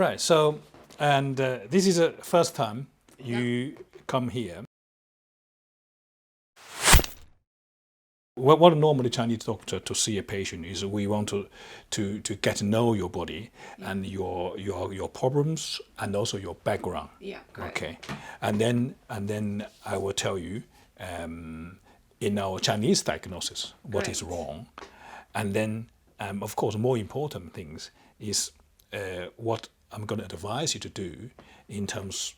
Right. So, and this is the first time you come here. What normally Chinese doctor to see a patient is we want to get to know your body and your problems and also your background. Yeah. Great. Okay, and then I will tell you in our Chinese diagnosis what is wrong, and then of course more important things is what I'm going to advise you to do in terms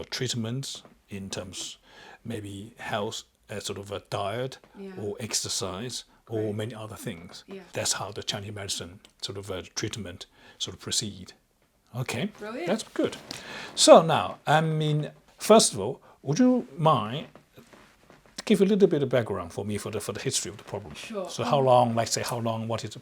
treatments, in terms maybe health. Sort of a diet or exercise or many other things. Yeah. That's how the Chinese medicine sort of treatment sort of proceed. Okay, Brilliant. That's good. So now, first of all, would you mind give a little bit of background for me for the history of the problem? Sure. So how long, what is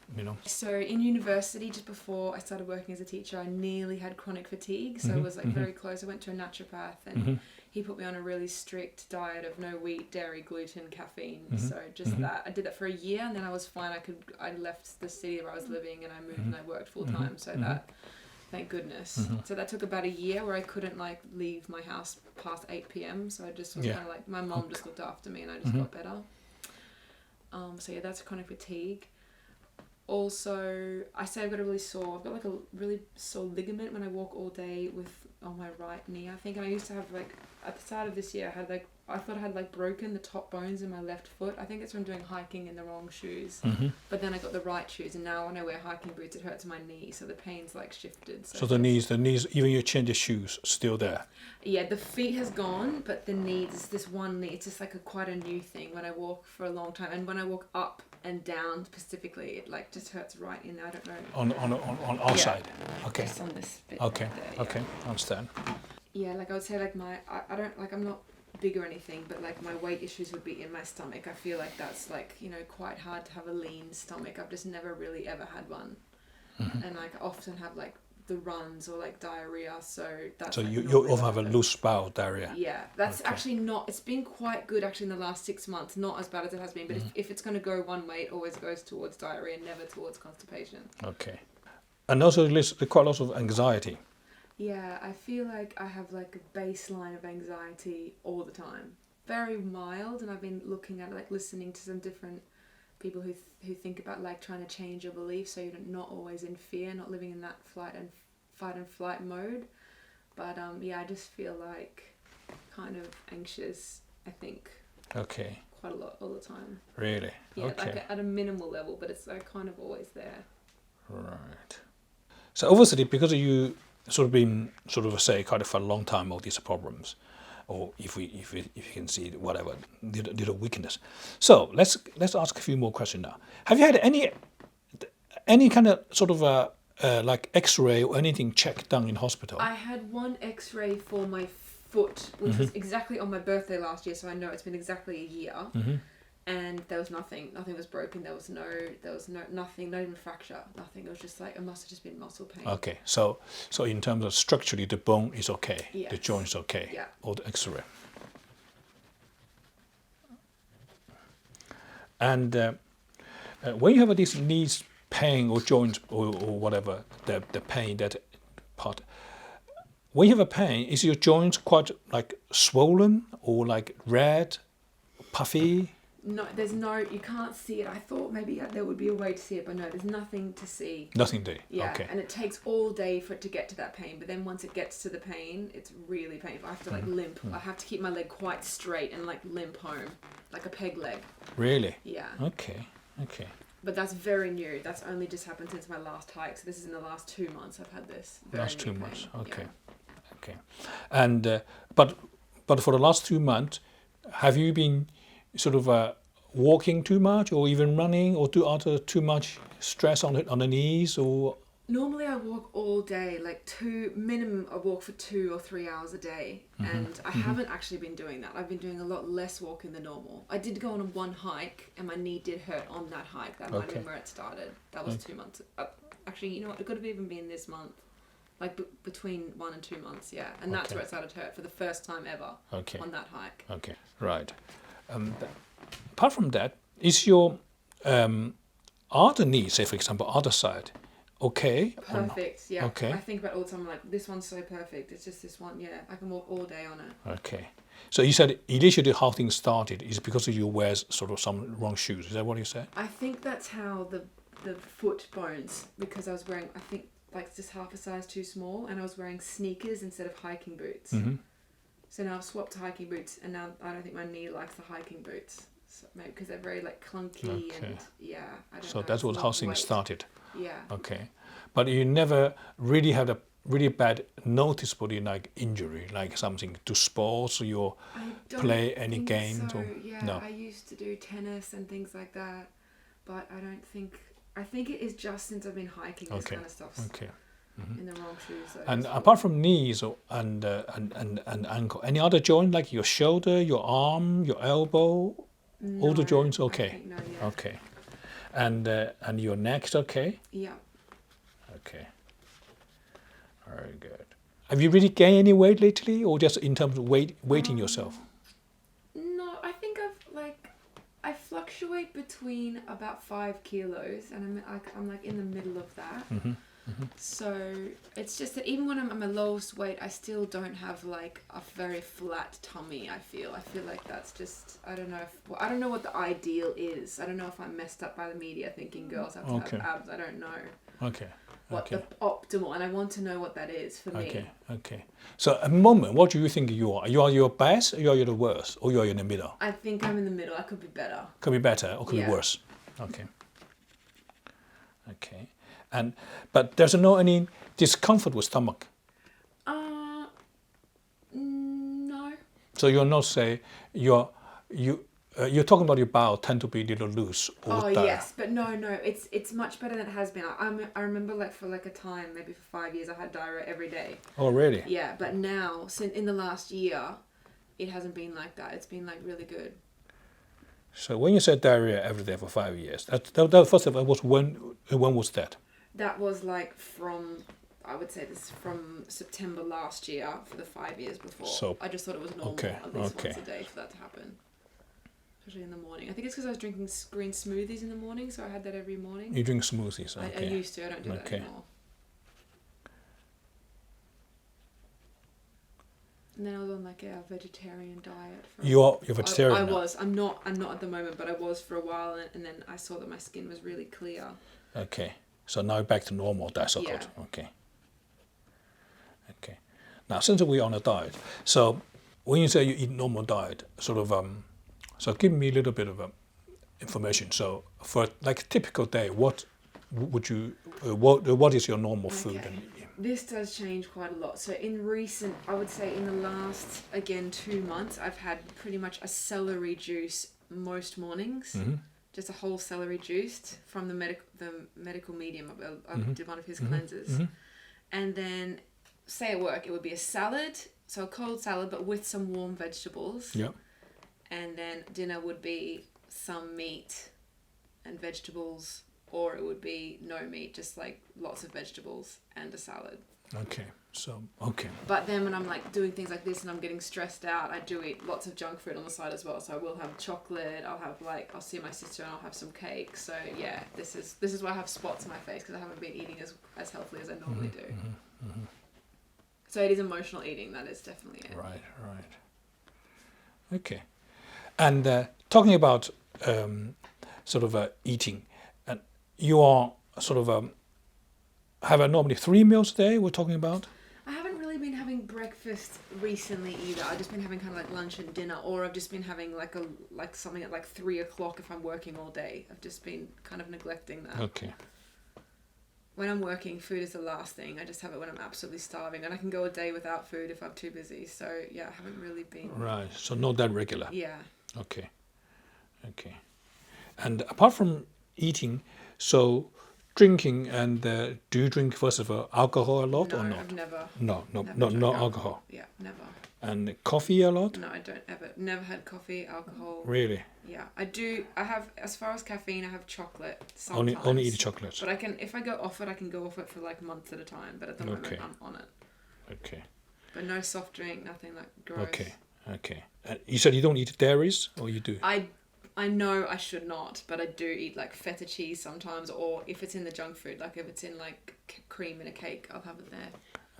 So in university, just before I started working as a teacher, I nearly had chronic fatigue. So it was very close. I went to a naturopath and he put me on a really strict diet of no wheat, dairy, gluten, caffeine. So just that. I did that for a year and then I was fine. I left the city where I was living and I moved and I worked full time. So that, thank goodness. So that took about a year where I couldn't leave my house past 8 p.m. So I just was kind of my mom just looked after me and I just got better. So yeah, that's chronic fatigue. Also, I say I've got I've got a really sore ligament when I walk all day on my right knee, I think. And I used to have at the start of this year, I thought I had broken the top bones in my left foot. I think it's from doing hiking in the wrong shoes. But then I got the right shoes and now when I wear hiking boots, it hurts my knee. So the pain's shifted. So the knees, even you change the shoes, still there? Yeah, the feet has gone, but the knees, this one knee, it's just quite a new thing when I walk for a long time. And when I walk up and down specifically, it just hurts right in there. I don't know. On our side. Okay. Just on this bit. Okay. There, yeah. Okay. Understand. Yeah, I would say I don't I'm not big or anything, but my weight issues would be in my stomach. I feel that's quite hard to have a lean stomach. I've just never really ever had one. And I often have the runs or diarrhea, so that's so you often have a loose bowel diarrhea. Yeah, that's actually not, it's been quite good actually in the last 6 months, not as bad as it has been, but if it's going to go one way, it always goes towards diarrhea, never towards constipation. Okay. And also there's quite a lot of anxiety. Yeah, I feel I have a baseline of anxiety all the time. Very mild, and I've been looking at listening to some different people who think about trying to change your beliefs so you're not always in fear, not living in that fight and flight mode. But I just feel kind of anxious, I think. Okay. Quite a lot all the time. Really? Yeah, okay. At a minimal level, but it's kind of always there. Right. So obviously because you sort of been say kind of for a long time all these problems, or if you can see whatever little weakness. So let's ask a few more questions now. Have you had any kind of sort of X-ray or anything checked done in hospital? I had one X-ray for my foot, which was exactly on my birthday last year, so I know it's been exactly a year. And there was nothing was broken. There was no nothing, not even fracture, nothing. It was just it must have just been muscle pain. Okay, so in terms of structurally, the bone is okay, yes. The joint is okay, yeah. Or the X-ray. And when you have these knees pain or joint or whatever, the pain, that part, when you have a pain, is your joint quite swollen or red, puffy? No, you can't see it. I thought maybe there would be a way to see it, but no, there's nothing to see. Nothing to see. Yeah, okay. And it takes all day for it to get to that pain, but then once it gets to the pain, it's really painful. I have to limp. I have to keep my leg quite straight and limp home, like a peg leg. Really? Yeah. Okay. But that's very new. That's only just happened since my last hike. So this is in the last 2 months I've had this. Last 2 months. Okay. Yeah. Okay. And but for the last 2 months, have you been sort of walking too much, or even running, or too much stress on the knees, or? Normally I walk all day, minimum I walk for 2 or 3 hours a day, and I haven't actually been doing that. I've been doing a lot less walking than normal. I did go on one hike, and my knee did hurt on that hike. That might have been where it started. That was 2 months. Actually, you know what? It could have even been this month. Between 1 and 2 months, yeah. And that's where it started to hurt for the first time ever on that hike. Okay, right. Apart from that, is your other knee, say for example, other side, okay? Or not? Perfect. Yeah. Okay. I think about it all the time. I'm like, this one's so perfect. It's just this one. Yeah, I can walk all day on it. Okay. So you said initially how things started is because you wear sort of some wrong shoes. Is that what you said? I think that's how the foot bones, because I was wearing, I think, like just half a size too small, and I was wearing sneakers instead of hiking boots. Mm-hmm. So now I've swapped to hiking boots, and now I don't think my knee likes the hiking boots. So maybe because they're very like clunky and yeah. I don't So know, that's it's a what lot how of things weight. started. Yeah. Okay. But you never really had a really bad noticeably like injury, like something to sports or I don't play any think games so. or Yeah, no. I used to do tennis and things like that, but I don't think. I think it is just since I've been hiking this Okay. kind of stuff's Okay. in the wrong shoes. So And it's- apart from knees and ankle, any other joint like your shoulder, your arm, your elbow, all the No, joints I okay? think no, yeah. Okay. And your neck's okay? Yeah. Okay. Very good. Have you really gained any weight lately, or just in terms of weighting yourself? No, I think I fluctuate between about 5 kilos, and I'm like in the middle of that. Mm-hmm. So it's just that even when I'm at my lowest weight, I still don't have like a very flat tummy. I feel like that's just I don't know what the ideal is. I don't know if I'm messed up by the media thinking girls have to Okay. have abs. I don't know Okay. what Okay. the optimal, and I want to know what that is for me. Okay. Okay. So at the moment, what do you think you are? You are your best, or you are the worst, or you are in the middle? I think I'm in the middle. I could be better. Could be better or could Yeah. be worse. Okay. Okay. But there's no any discomfort with stomach. No. So you're not say you're talking about your bowel tend to be a little loose or Oh tight. yes, but no, it's much better than it has been. I remember like for like a time, maybe for 5 years, I had diarrhea every day. Oh really? Yeah, but now, since in the last year, it hasn't been like that. It's been like really good. So when you said diarrhea every day for 5 years, that first of all was when was that? That was like from, I would say this from September last year for the 5 years before. So- I just thought it was normal okay, at least okay. once a day for that to happen. Especially in the morning. I think it's because I was drinking green smoothies in the morning, so I had that every morning. You drink smoothies, I okay. used to, I don't do that Okay. anymore. And then I was on like a vegetarian diet. You're vegetarian I now? was. I'm not at the moment, but I was for a while, and then I saw that my skin was really clear. Okay. So now back to normal, that's so Yeah. called. Okay. Okay. Now since we're on a diet, so when you say you eat normal diet, sort of so give me a little bit of information. So for like a typical day, what would you what is your normal food? Okay. And, This does change quite a lot. So I would say in the last, again, 2 months, I've had pretty much a celery juice most mornings. Mhm. Just a whole celery juice from the medical medium. I did one of his Mhm. cleanses. Mhm. And then, say at work, it would be a salad. So a cold salad, but with some warm vegetables. Yeah. And then dinner would be some meat and vegetables, or it would be no meat, just like lots of vegetables and a salad. Okay. So okay. But then when I'm like doing things like this and I'm getting stressed out, I do eat lots of junk food on the side as well. So I will have chocolate. I'll see my sister and I'll have some cake. So yeah, this is why I have spots on my face, because I haven't been eating as healthily as I normally do. So it is emotional eating. That is definitely it. Right. Right. Okay. And talking about sort of eating, and you are sort of have normally 3 meals a day. We're talking about. I haven't really been having breakfast recently either. I've just been having kind of like lunch and dinner, or I've just been having like something at like 3 o'clock if I'm working all day. I've just been kind of neglecting that. Okay. When I'm working, food is the last thing. I just have it when I'm absolutely starving, and I can go a day without food if I'm too busy. So yeah, I haven't really been. Right. So not that regular. Yeah. Okay. Okay. And apart from eating, so drinking, and do you drink first of all alcohol a lot No, or not? I've never. No, never no drank alcohol. Yeah, never. And coffee a lot? No, I don't ever. Never had coffee, alcohol. Really? Yeah, I do. I have, as far as caffeine, I have chocolate sometimes. Only eat chocolates. But I can, if I go off it, I can go off it for like months at a time. But at the moment, Okay. I'm on it. Okay. But no soft drink, nothing like gross. Okay. Okay. You said you don't eat dairies, or you do? I know I should not, but I do eat like feta cheese sometimes, or if it's in the junk food, like if it's in like cream in a cake, I'll have it there.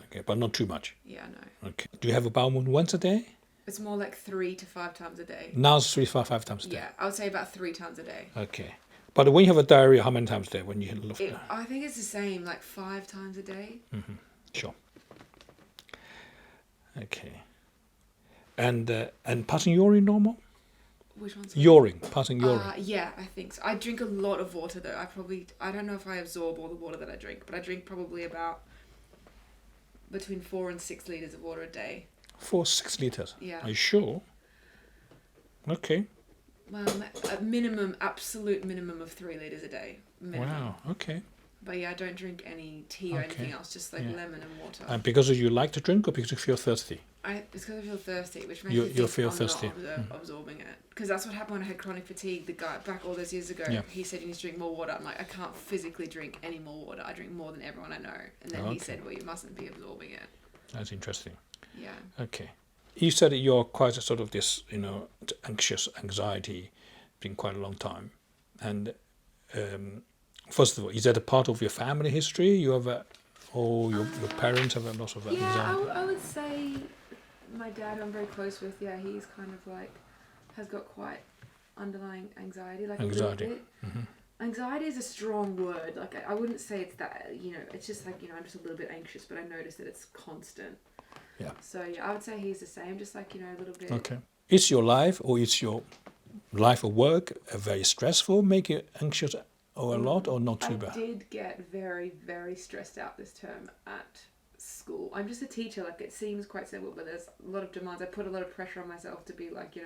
Okay, but not too much. Yeah, no. Okay. Do you have a bowel movement once a day? It's more like 3 to 5 times a day. Now it's 3 to 5 times a day. Yeah, I would say about 3 times a day. Okay. But when you have a diarrhea, how many times a day? When you look, I think it's the same, like 5 times a day. Mm-hmm. Sure. Okay. And passing urine normal? Which one's Urine, passing urine. Yeah, I think so. I drink a lot of water though. I don't know if I absorb all the water that I drink, but I drink probably about between 4 and 6 liters of water a day. 6 liters. Yeah. Are you sure? Okay. A minimum, absolute minimum of 3 liters a day. Minimum. Wow. Okay. But yeah, I don't drink any tea or anything else, just like lemon and water. And because you like to drink or because you feel thirsty? It's because I feel thirsty, which makes me You feel I'm thirsty. not absorbing it. Because that's what happened when I had chronic fatigue. The guy back all those years ago, he said you need to drink more water. I'm like, I can't physically drink any more water. I drink more than everyone I know. And then he said, well, you mustn't be absorbing it. That's interesting. Yeah. Okay. You said that you're quite a sort of this, anxious anxiety, been quite a long time. And first of all, is that a part of your family history? You have your parents have a lot of anxiety? Yeah, I would say my dad, who I'm very close with, he's kind of like, has got quite underlying anxiety, like Anxiety. a little bit. Mm-hmm. Anxiety is a strong word. Like, I wouldn't say it's that, it's just like, I'm just a little bit anxious, but I notice that it's constant. Yeah. So, I would say he's the same, just like, a little bit. Okay. Is your life or is your life or work very stressful, make you anxious or a lot or not too bad? I did get very, very stressed out this term at school. I'm just a teacher, like it seems quite simple, but there's a lot of demands. I put a lot of pressure on myself to be like,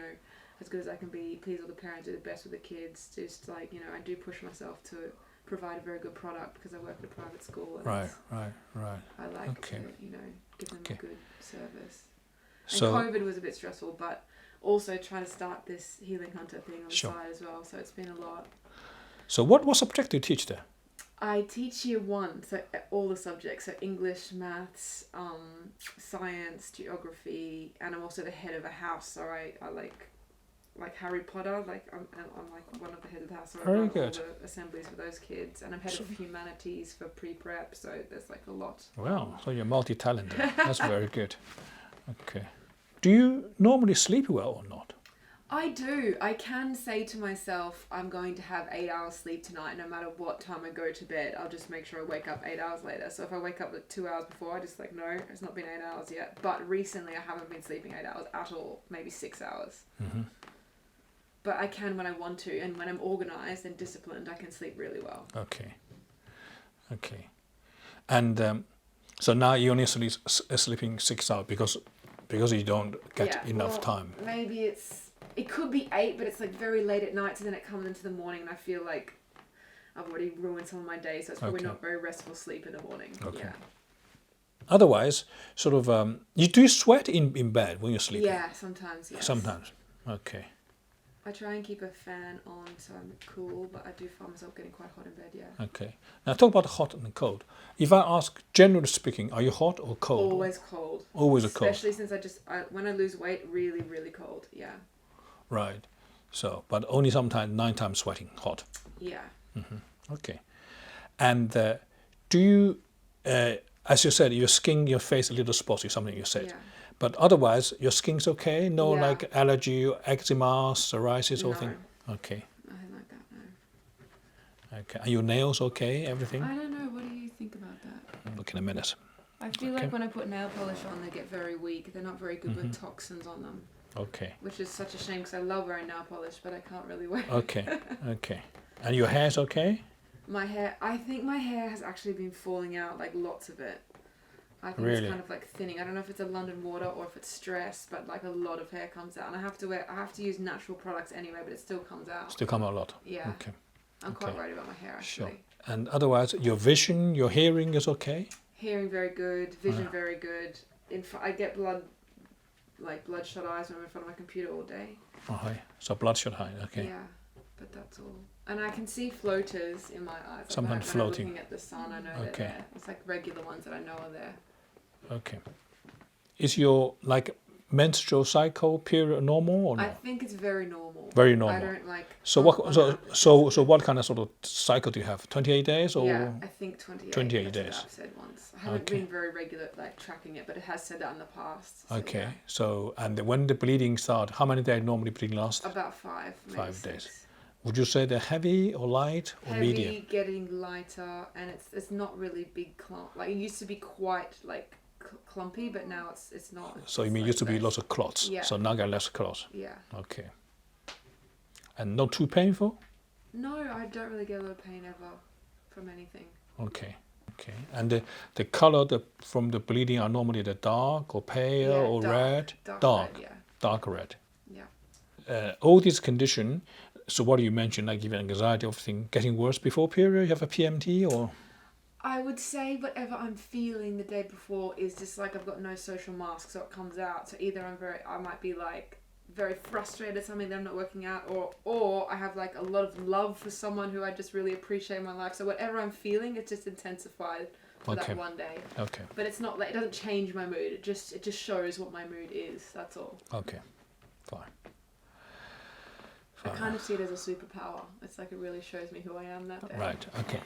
as good as I can be, please all the parents, do the best with the kids. Just like, I do push myself to provide a very good product because I work at a private school. And Right. I like to, give them a good service. And So, COVID was a bit stressful, but also trying to start this Healing Hunter thing on the side as well. So it's been a lot. So what subject do you teach there? I teach year 1, so all the subjects, so English, maths, science, geography, and I'm also the head of a house, so I like Harry Potter, like I'm like one of the heads of the house, so I run all the assemblies for those kids, and I'm head of humanities for pre-prep, so there's like a lot. Wow, so you're multi-talented. That's very good. Okay. Do you normally sleep well or not? I do. I can say to myself, I'm going to have 8 hours sleep tonight. No matter what time I go to bed, I'll just make sure I wake up 8 hours later. So if I wake up like 2 hours before, I just like, no, it's not been 8 hours yet. But recently I haven't been sleeping 8 hours at all, maybe 6 hours. Mm-hmm. But I can when I want to, and when I'm organised and disciplined, I can sleep really well. Okay. And so now you only sleeping 6 hours because you don't get enough time. Maybe it could be 8, but it's like very late at night, so then it comes into the morning and I feel like I've already ruined some of my day, so it's probably not very restful sleep in the morning. Okay. Yeah. Otherwise, sort of, you do sweat in bed when you're sleeping? Yeah, sometimes, yes. Sometimes, okay. I try and keep a fan on so I'm cool, but I do find myself getting quite hot in bed, yeah. Okay. Now talk about hot and cold. If I ask, generally speaking, are you hot or cold? Always cold. Always cold. Especially since when I lose weight, really, really cold, yeah. Right. So, but only sometimes 9 times sweating, hot. Yeah. Mm-hmm. Okay. And do you, as you said, your skin, your face, a little spotty, something you said. Yeah. But otherwise, your skin's okay? No like allergy, eczema, psoriasis or thing? Okay. Nothing like that, no. Okay. Are your nails okay? Everything? I don't know. What do you think about that? Look in a minute. I feel like when I put nail polish on, they get very weak. They're not very good with toxins on them. Okay. Which is such a shame because I love wearing nail polish, but I can't really wear it. Okay. And your hair's okay? I think my hair has actually been falling out, like lots of it. I think it's kind of like thinning. I don't know if it's a London water or if it's stress, but like a lot of hair comes out. And I have to use natural products anyway, but it still comes out. Still come out a lot? Yeah. Okay. I'm quite worried about my hair actually. Sure. And otherwise, your vision, your hearing is okay? Hearing very good, vision very good. I get bloodshot eyes when I'm in front of my computer all day. Okay. So bloodshot high, okay. Yeah, but that's all. And I can see floaters in my eyes. Sometimes floating. When I'm looking at the sun, I know they're there. It's like regular ones that I know are there. Okay. Is your menstrual cycle period normal or not? I think it's very normal. Very I normal. don't like. So what kind of sort of cycle do you have? 28 days or? Yeah, I think 28. 28 That's days. what I've said once. I haven't Okay. been very regular like tracking it, but it has said that in the past. So Okay. yeah. So and when the bleeding start, how many days normally bleeding last? About 5, maybe 5 6. days. Would you say they're heavy or light or Heavy, medium? getting lighter, and it's not really big clump. Like it used to be quite like clumpy, but now it's not. So you it's mean like used to be less. lots of clots? Yeah. So now got less clots. Yeah. Okay. And not too painful? No, I don't really get a lot of pain ever from anything. Okay. Okay. And the color from the bleeding are normally the dark or pale Yeah, or dark. red? Dark red, yeah. Dark red. Yeah. All these condition. So what do you mention? Like even anxiety, everything getting worse before period. You have a PMT or? I would say whatever I'm feeling the day before is just like I've got no social mask, so it comes out. So either I might be like very frustrated at something that I'm not working out, or I have like a lot of love for someone who I just really appreciate in my life. So whatever I'm feeling, it's just intensified for that one day. Okay. But it's not like it doesn't change my mood. It just shows what my mood is. That's all. Okay. Fine. I kind of see it as a superpower. It's like it really shows me who I am that day. Right. Okay.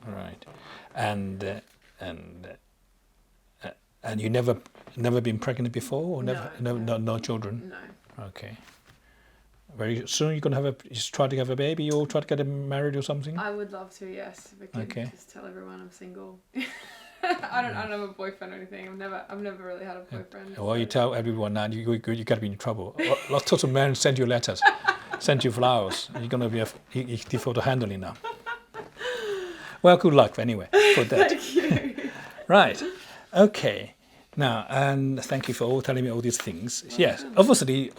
Right. And you never been pregnant before, or no children? No. Okay. Very soon you're gonna just try to have a baby, or try to get married or something. I would love to, yes. If I could just tell everyone I'm single. I don't have a boyfriend or anything. I've never really had a boyfriend. Well, you tell everyone now you got to be in trouble. Lots of men send you letters, send you flowers. You're gonna be difficult to handling now. Well, good luck anyway for that. Thank you. Right. Okay. Now, and thank you for telling me all these things. Yes, obviously,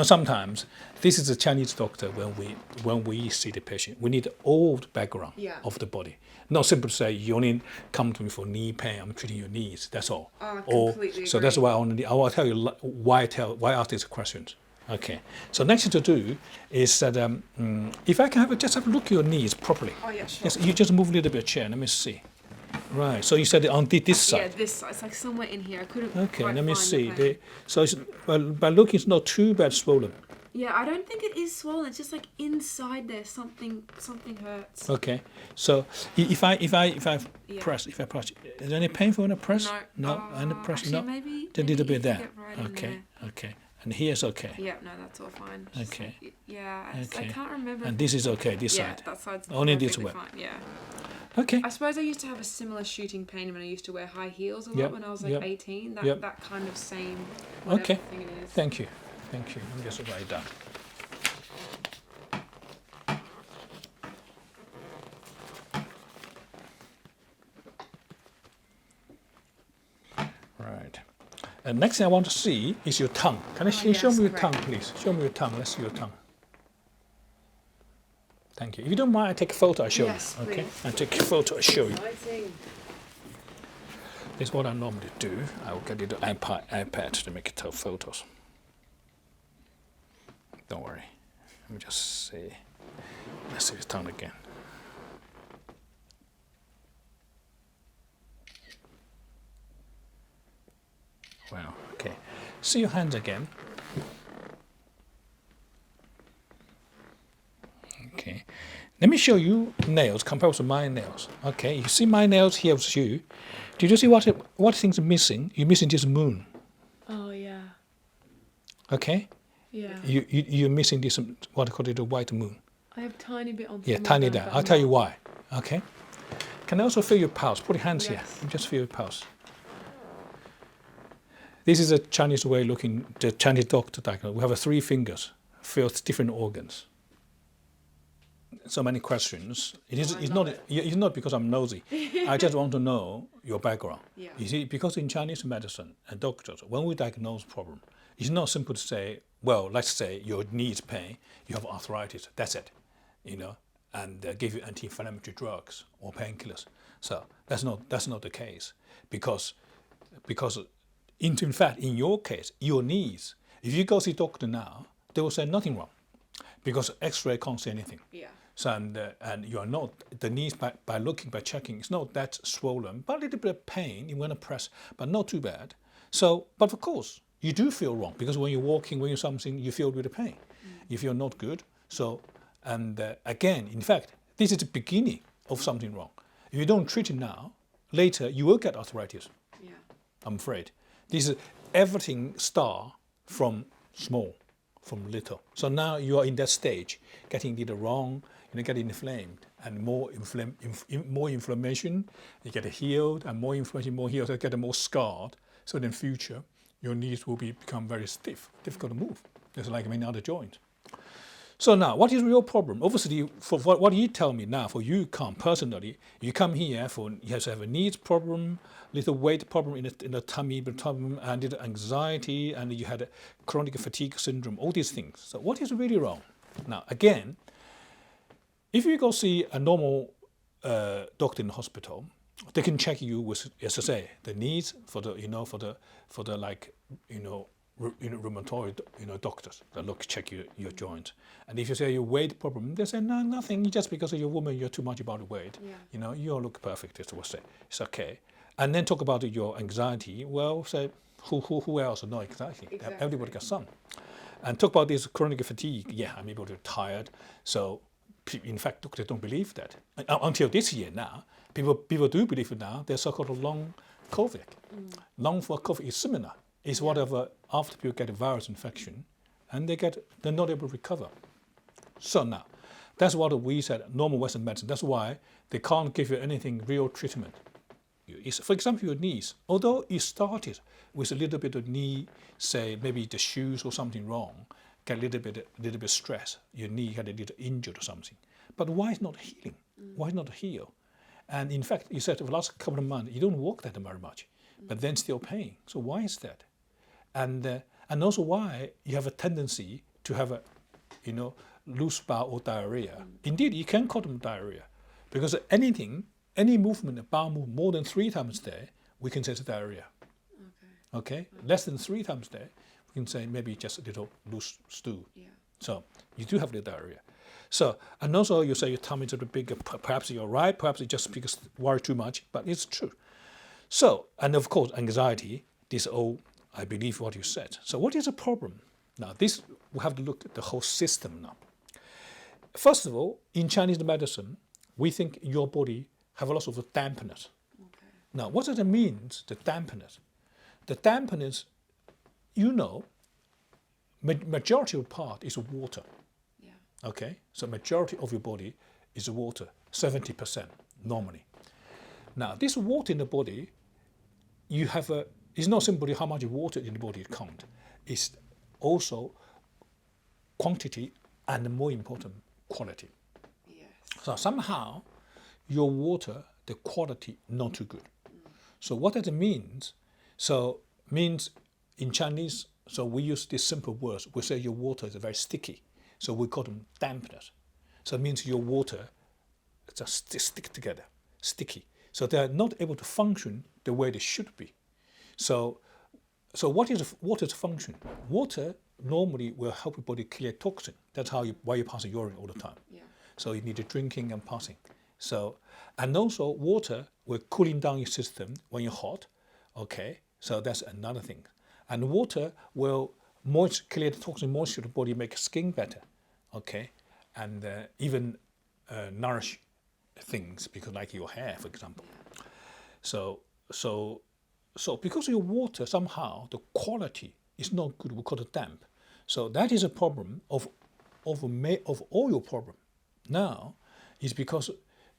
sometimes this is a Chinese doctor. When we see the patient, we need all the background of the body. Not simply say you only come to me for knee pain. I'm treating your knees. That's all. Completely So agree. that's why I will tell you why ask these questions. Okay. So next thing to do is that if I can just have a look at your knees properly. Oh yeah, sure. Yes, you just move a little bit chair. Let me see. Right. So you said on this side. Yeah, this side. It's like somewhere in here. I couldn't. Okay. quite Let me find see. the pain. So it's, by looking, it's not too bad swollen. Yeah, I don't think it is swollen. It's just like inside there, something hurts. Okay. So if I press, is there any painful when I press? No. And the press, actually, no. maybe. A little bit there. Right Okay. Okay. And here's okay. Yeah, no, that's all fine. Just Okay. like, yeah, Okay. I can't remember. And this is okay. This yeah, side. that side's Only this perfectly way. fine. Yeah. Okay. I suppose I used to have a similar shooting pain when I used to wear high heels a lot Yep, when I was like yep, 18. yep. That kind of same Okay. thing it is. Thank you. Thank you. Let me just write it down. Right. And next thing I want to see is your tongue. Can I show yes, me your great. tongue, please? Show me your tongue. Let's see your tongue. Thank you. If you don't mind, I take a photo. I show Yes, you. Okay. please. I take a photo. I show you. Exciting. This is what I normally do. I will get the iPad to make it photos. Don't worry. Let me just see. Let's see his tongue again. Wow. Okay. See your hands again. Okay. Let me show you nails compared to my nails. Okay. You see my nails here with you. Did you see what things are missing? You're missing this moon. Oh yeah. Okay. Yeah. You're missing this what I call it the white moon. I have tiny bit on. Yeah, tiny there. I'll tell you why. Okay. Can I also feel your pulse? Put your hands here. Yes. Just feel your pulse. This is a Chinese way looking. The Chinese doctor diagnose. We have 3 fingers, feels different organs. So many questions. It's not because I'm nosy. I just want to know your background. Yeah. You see, because in Chinese medicine and doctors, when we diagnose problem, it's not simple to say, well, let's say your knee is pain, you have arthritis, that's it, and give you anti-inflammatory drugs or painkillers. So that's not the case, because in fact, in your case, your knees, if you go see doctor now, they will say nothing wrong, because X-ray can't see anything. Yeah. So and you are not the knees by checking, it's not that swollen, but a little bit of pain. You want to press, but not too bad. So, but of course, you do feel wrong because when you're walking, when you're something, you feel a bit of pain. if you're not good. So, and again, in fact, this is the beginning of something wrong. If you don't treat it now, later you will get arthritis. Yeah. I'm afraid. This is everything start from small, from little. So now you are in that stage, getting it wrong, getting inflamed, and more inflammation, you get healed, and more inflammation, more healed, you get more scarred. So in future, your knees will become very stiff, difficult to move. It's like many other joints. So now, what is your problem? Obviously, for what you tell me now, for you come personally, you come here for you have to have a knees problem, little weight problem in the tummy problem, and little anxiety, and you had a chronic fatigue syndrome, all these things. So what is really wrong? Now, again, if you go see a normal doctor in the hospital, they can check you with, as I say, the knees for the rheumatoid doctors that check your joints. And if you say your weight problem, they say no, nothing. Just because you're a woman, you're too much about the weight. Yeah. You look perfect. It's okay. And then talk about your anxiety. Well, say who else knows exactly? Everybody got some. And talk about this chronic fatigue. Yeah, I'm able to tired. So in fact, doctors don't believe that until this year. Now people do believe it now. There's so-called long COVID. Long for COVID is similar. It's whatever after people get a virus infection, and they're not able to recover. So now, that's what we said. Normal Western medicine. That's why they can't give you anything real treatment. For example, your knees. Although it started with a little bit of knee, say maybe the shoes or something wrong, get a little bit stress. Your knee had a little injured or something. But why is not healing? Why not heal? And in fact, you said for the last couple of months you don't walk that very much, but then still pain. So why is that? And also why you have a tendency to have a, loose bowel or diarrhea. Indeed, you can call them diarrhea, because any movement, a bowel movement more than 3 times a day, we can say it's diarrhea. Okay. Less than 3 times a day, we can say maybe just a little loose stool. Yeah. So you do have the diarrhea. So, and also you say your tummy is a bit bigger. Perhaps you're right. Perhaps it's just because worry too much, but it's true. So, and of course, anxiety. This all. I believe what you said. So what is the problem? Now this, we have to look at the whole system now. First of all, in Chinese medicine, we think your body have a lot of dampness. Okay. Now what does it mean, the dampness? The dampness, majority of part is water. Yeah. Okay, so majority of your body is water, 70% normally. Now this water in the body, it's not simply how much water in the body count. It's also quantity and, more important, quality. Yes. So somehow your water, the quality not too good. So what does it mean? So means in Chinese, so we use these simple words. We say your water is very sticky. So we call them dampness. So it means your water just stick together, sticky. So they are not able to function the way they should be. So what is water's function? Water normally will help your body clear toxin. That's why you pass urine all the time. Yeah. So you need drinking and passing. So, and also water will cooling down your system when you're hot. Okay, so that's another thing. And water will clear the toxin, moisture the body, make skin better. Okay, and even nourish things, because like your hair, for example. So because your water, somehow the quality is not good, we call it damp. So that is a problem of all your problem. Now is because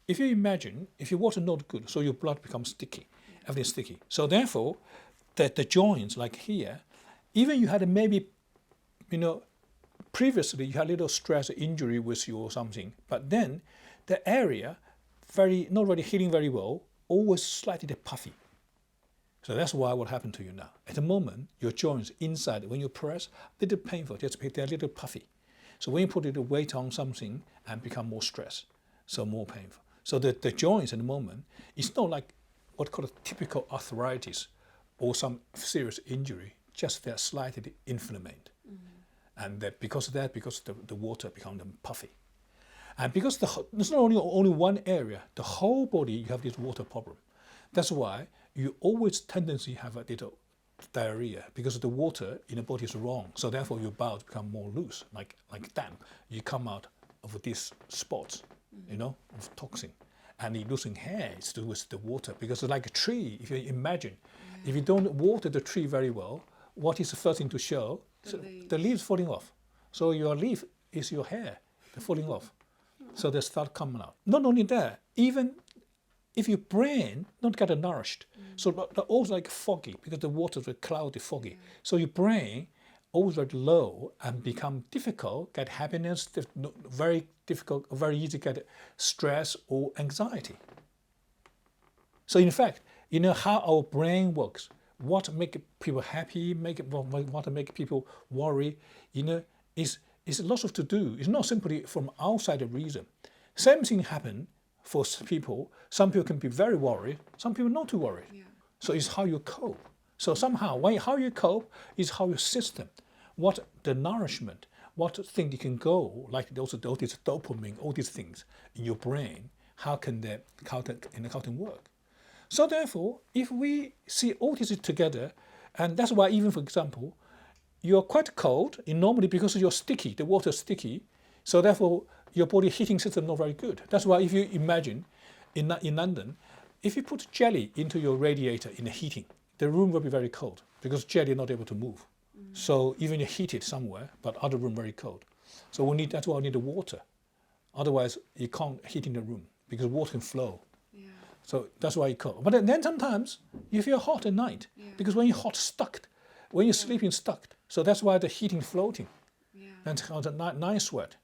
if you imagine, if your water not good, so your blood becomes sticky, everything's sticky. So therefore, the joints like here, even you had maybe, previously you had a little stress injury with you or something, but then the area not really healing very well, always slightly puffy. So that's why what happened to you now. At the moment, your joints inside, when you press, a little painful, they're a little puffy. So when you put a little weight on something and become more stress, so more painful. So the joints at the moment, it's not like what's called a typical arthritis or some serious injury, just they're slightly inflamed. And that because of that, because the water becomes puffy. And because it's not only one area, the whole body you have this water problem. That's why you always tendency have a little diarrhea because the water in the body is wrong. So therefore your bowels become more loose, like damp. You come out of these spots, of toxin. And you're losing hair, it's to do with the water. Because it's like a tree, if you imagine, if you don't water the tree very well, what is the first thing to show? The leaves falling off. So your leaf is your hair, they're falling off. So they start coming out. Not only that, even if your brain don't get nourished, so they're always like foggy because the water is cloudy, foggy. So your brain always very low and become difficult, get happiness, very difficult, very easy to get stress or anxiety. So in fact, how our brain works, what make people happy, what make people worry, is lots of to do. It's not simply from outside reason. Same thing happen for people. Some people can be very worried, some people not too worried. Yeah. So it's how you cope. So somehow, how you cope is how your system, what the nourishment, what thing you can go, like also all this dopamine, all these things in your brain, how can work? So therefore, if we see all this together, and that's why even for example, you're quite cold, and normally because you're sticky, the water is sticky, so therefore your body heating system not very good. That's why if you imagine in London, if you put jelly into your radiator in the heating, the room will be very cold because jelly is not able to move. So even you heat it somewhere, but other room very cold. So that's why we need the water. Otherwise you can't heat in the room because water can flow. Yeah. So that's why you cold. But then sometimes you feel hot at night because when you're hot stuck, when you're sleeping stuck. So that's why the heating floating. Yeah. And it's called a night sweat.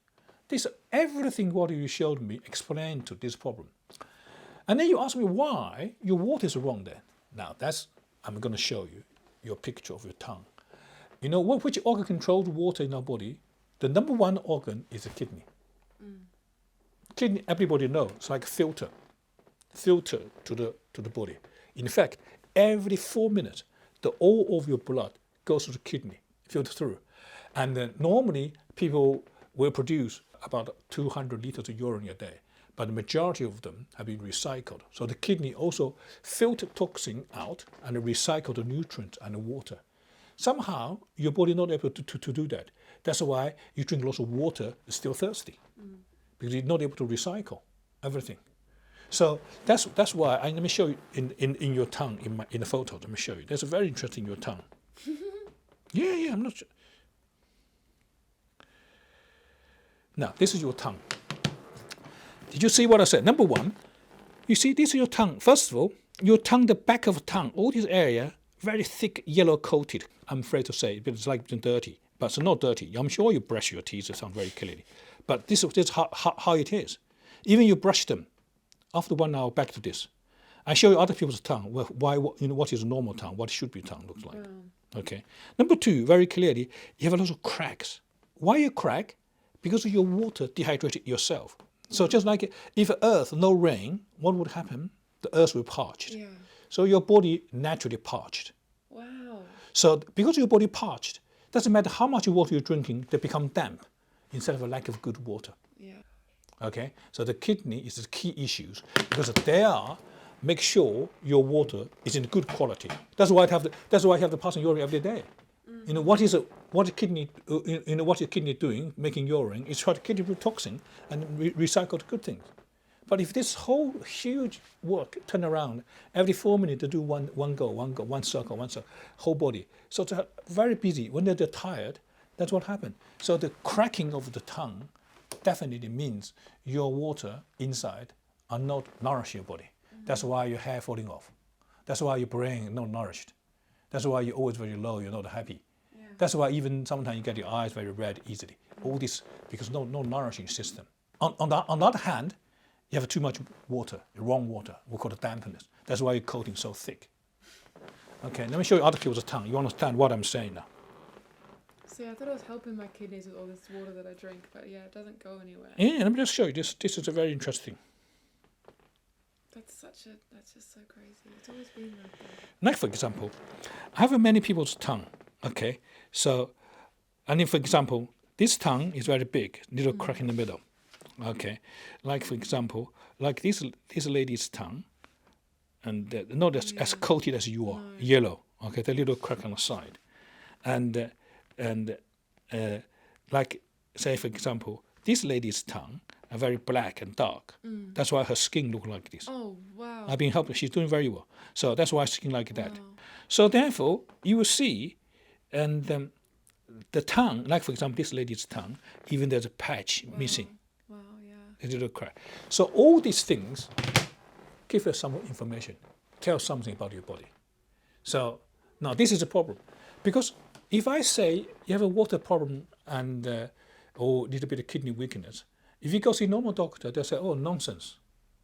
This everything what you showed me explained to this problem. And then you ask me why your water is wrong then. Now I'm going to show you your picture of your tongue. Which organ controls water in our body? The number one organ is the kidney. Kidney, everybody knows, it's like a filter to the body. In fact, every 4 minutes, all of your blood goes to the kidney, filter through. And then normally people will produce about 200 liters of urine a day, but the majority of them have been recycled. So the kidney also filter toxin out and recycle the nutrients and the water. Somehow your body not able to do that. That's why you drink lots of water, you're still thirsty, because you're not able to recycle everything. So that's why. Let me show you in your tongue in the photo. Let me show you. That's very interesting in your tongue. Yeah, I'm not sure. Now this is your tongue. Did you see what I said? Number one, you see this is your tongue. First of all, your tongue, the back of the tongue, all this area, very thick, yellow coated. I'm afraid to say, but it's like dirty, but it's not dirty. I'm sure you brush your teeth, it sounds very clearly. But this is how it is. Even you brush them, after 1 hour, back to this. I show you other people's tongue, what is a normal tongue, what should be tongue looks like. Okay. Number two, very clearly, you have a lot of cracks. Why you crack? Because your water dehydrated yourself. So just like if earth, no rain, what would happen? The earth will parched. Yeah. So your body naturally parched. Wow. So because your body parched, doesn't matter how much water you're drinking, they become damp instead of a lack of good water. Yeah. Okay, so the kidney is the key issues because they make sure your water is in good quality. That's why I have the passing urine every day. What the kidney doing, making urine, is try to get rid of toxin and recycle the good things. But if this whole huge work turn around every 4 minutes to do one circle, whole body. So they're very busy. When they're tired, that's what happened. So the cracking of the tongue definitely means your water inside are not nourishing your body. That's why your hair falling off. That's why your brain is not nourished. That's why you're always very low, you're not happy. Yeah. That's why even sometimes you get your eyes very red easily. All this because no nourishing system. On the other hand, you have too much water, wrong water, we call it dampness. That's why your coating is so thick. Okay, let me show you other people's tongue. You understand what I'm saying now? See, I thought I was helping my kidneys with all this water that I drink, but yeah, it doesn't go anywhere. Yeah, let me just show you. This is a very interesting. That's just so crazy. It's always been like that. Like for example, I have many people's tongue. Okay, so, and if for example, this tongue is very big, little crack in the middle. Okay, like for example, like this lady's tongue, and not as coated as you are, yellow. Okay, the little crack on the side, and like say for example, this lady's tongue are very black and dark. That's why her skin look like this. Oh, wow. I've been helping. She's doing very well. So that's why skin like that. Wow. So therefore, you will see, and the tongue, like for example, this lady's tongue, even there's a patch missing, Wow, yeah. a little crack. So all these things give us some information, tell something about your body. So now this is a problem, because if I say you have a water problem and or a little bit of kidney weakness, if you go see a normal doctor, they'll say, oh, nonsense.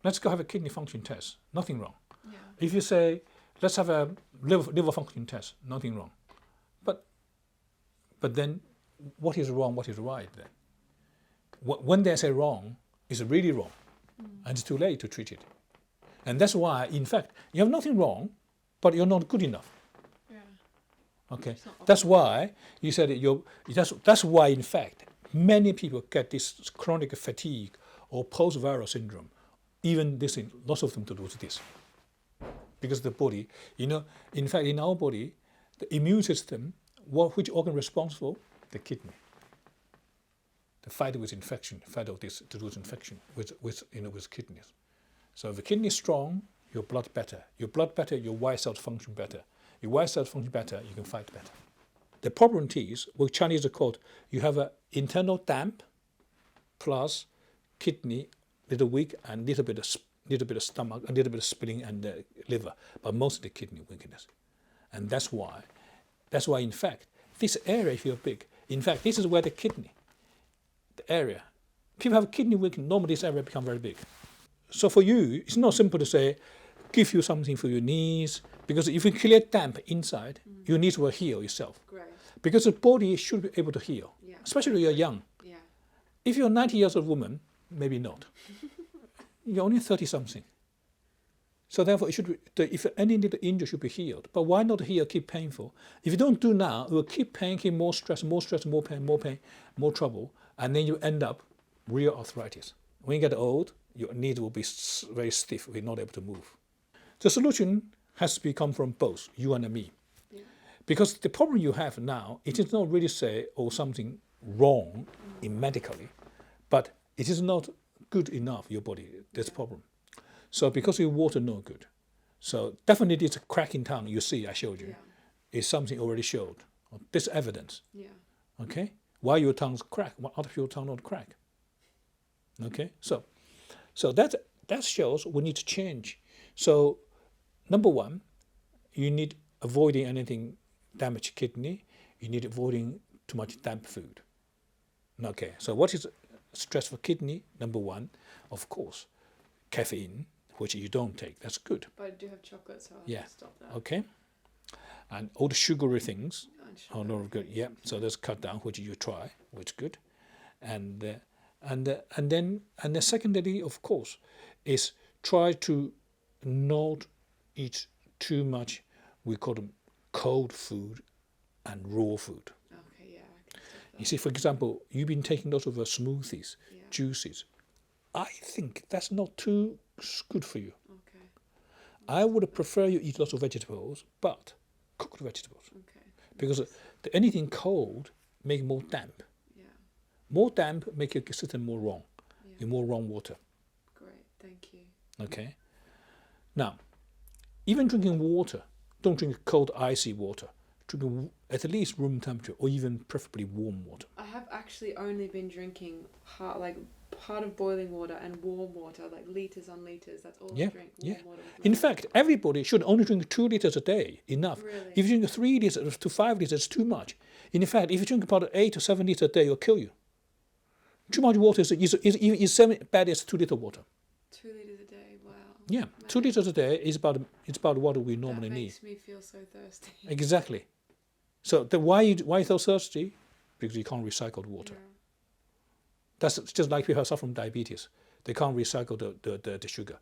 Let's go have a kidney function test. Nothing wrong. Yeah. If you say, let's have a liver function test, nothing wrong. But then, what is wrong, what is right then? When they say wrong, it's really wrong. And it's too late to treat it. And that's why, in fact, you have nothing wrong, but you're not good enough. Yeah. Okay? That's why you said that's why, in fact, many people get this chronic fatigue or post-viral syndrome. Even this thing, lots of them to do with this. Because the body, in fact, in our body, the immune system, which organ responsible? The kidney. The fight with infection, fight of this to do with infection with kidneys. So if the kidney is strong, your blood better. Your blood better, your white cells function better. Your white cells function better, you can fight better. The problem is, what Chinese are called, you have an internal damp plus kidney, little weak, and little bit of stomach, a little bit of spleen and liver, but mostly kidney weakness. And that's why, in fact, this area, if you're big, in fact, this is where the kidney, the area, people have kidney weakness, normally this area become very big. So for you, it's not simple to say, give you something for your knees, because if you clear damp inside, your knees will heal yourself. Great. Because the body should be able to heal, especially when you're young. Yeah. If you're 90 years old woman, maybe not. You're only 30-something. So therefore, it should be, if any little injury should be healed. But why not heal, keep painful? If you don't do now, it will keep pain, keep more stress, more pain, more trouble, and then you end up real arthritis. When you get old, your knees will be very stiff, you're not able to move. The solution has to come from both you and me. Yeah. Because the problem you have now, it is not really say, something wrong in medically, but it is not good enough, your body, there's a problem. So because your water no good. So definitely it's a crack in tongue, you see, I showed you. It's something already showed. This evidence. Yeah. Okay? Why your tongue's crack, why other people's tongue not crack? Okay? So that shows we need to change. So number one, you need avoiding anything damaged kidney, you need avoiding too much damp food. Okay, so what is stress for kidney? Number one, of course, caffeine, which you don't take. That's good. But I do have chocolate, so I'll stop that. Okay. And all the sugary things are not good. Yeah. So that's cut down, which you try, which is good. And then secondly, of course, is try to not eat too much. We call them cold food and raw food. Okay. Yeah. I can stop that. You see, for example, you've been taking lots of smoothies, juices. I think that's not too good for you. Okay. I would prefer you eat lots of vegetables, but cooked vegetables. Okay. Because anything cold make more damp. Yeah. More damp make your system more wrong. Yeah. In more wrong water. Great, thank you. Okay. Now, even drinking water, don't drink cold, icy water. Drink at least room temperature, or even preferably warm water. I have actually only been drinking part of boiling water and warm water, like liters on liters. That's all I drink. Warm water. In fact, everybody should only drink 2 liters a day. Enough. Really? If you drink 3 liters to 5 liters, it's too much. In fact, if you drink about 8 to 7 liters a day, it'll kill you. Too much water is bad as 2 liter water. 2 liters a day. Wow. Yeah, man. 2 liters a day is about what we normally need. That makes me feel so thirsty. Exactly. So why you so thirsty? Because you can't recycle the water. Yeah. That's just like people suffer from diabetes. They can't recycle the sugar.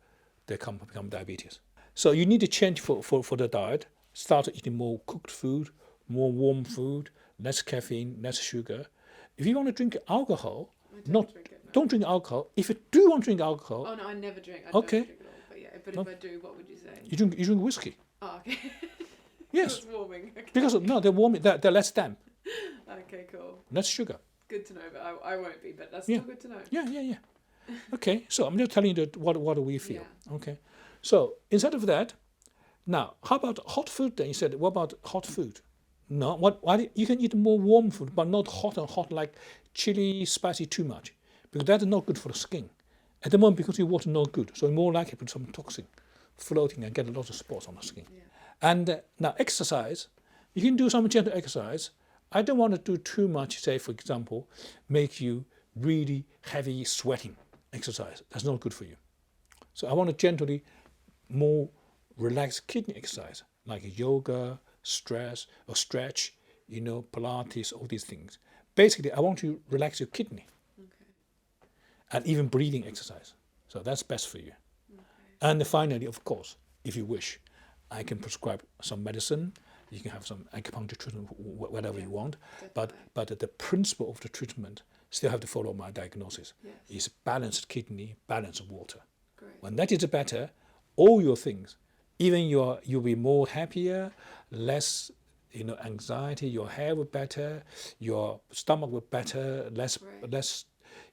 They become diabetes. So you need to change for the diet. Start eating more cooked food, more warm food, less caffeine, less sugar. If you want to drink alcohol, don't drink alcohol. If you do want to drink alcohol... Oh, no, I never drink. I don't drink at all. But if I do, what would you say? You drink whiskey. Oh, okay. Yes. It's warming. Okay. Because they're warming. They're less damp. Okay, cool. Less sugar. Good to know, but I won't be. But that's Yeah. still good to know. Yeah. Okay, so I'm just telling you what we feel. Yeah. Okay, so instead of that, now how about hot food? Then you said, what about hot food? No, why you can eat more warm food, but not hot like chili, spicy too much, because that is not good for the skin. At the moment, because your water not good, so you're more likely to put some toxin floating and get a lot of spots on the skin. Yeah. And now exercise, you can do some gentle exercise. I don't want to do too much, say for example, make you really heavy sweating exercise. That's not good for you. So I want to gently more relaxed kidney exercise, like yoga, stretch, Pilates, all these things. Basically, I want to relax your kidney. Okay. And even breathing exercise. So that's best for you. Okay. And finally, of course, if you wish, I can prescribe some medicine. You can have some acupuncture treatment, whatever you want. Definitely. But the principle of the treatment still have to follow my diagnosis. Yes. Is balanced kidney, balanced water. Great. When that is better, all your things, even you'll be more happier, less anxiety, your hair will better, your stomach will better, less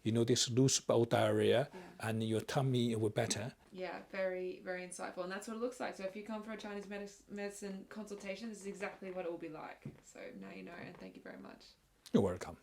this loose bowel diarrhea, and your tummy will better. Yeah, very, very insightful. And that's what it looks like. So if you come for a Chinese medicine consultation, this is exactly what it will be like. So now you know, and thank you very much. You're welcome.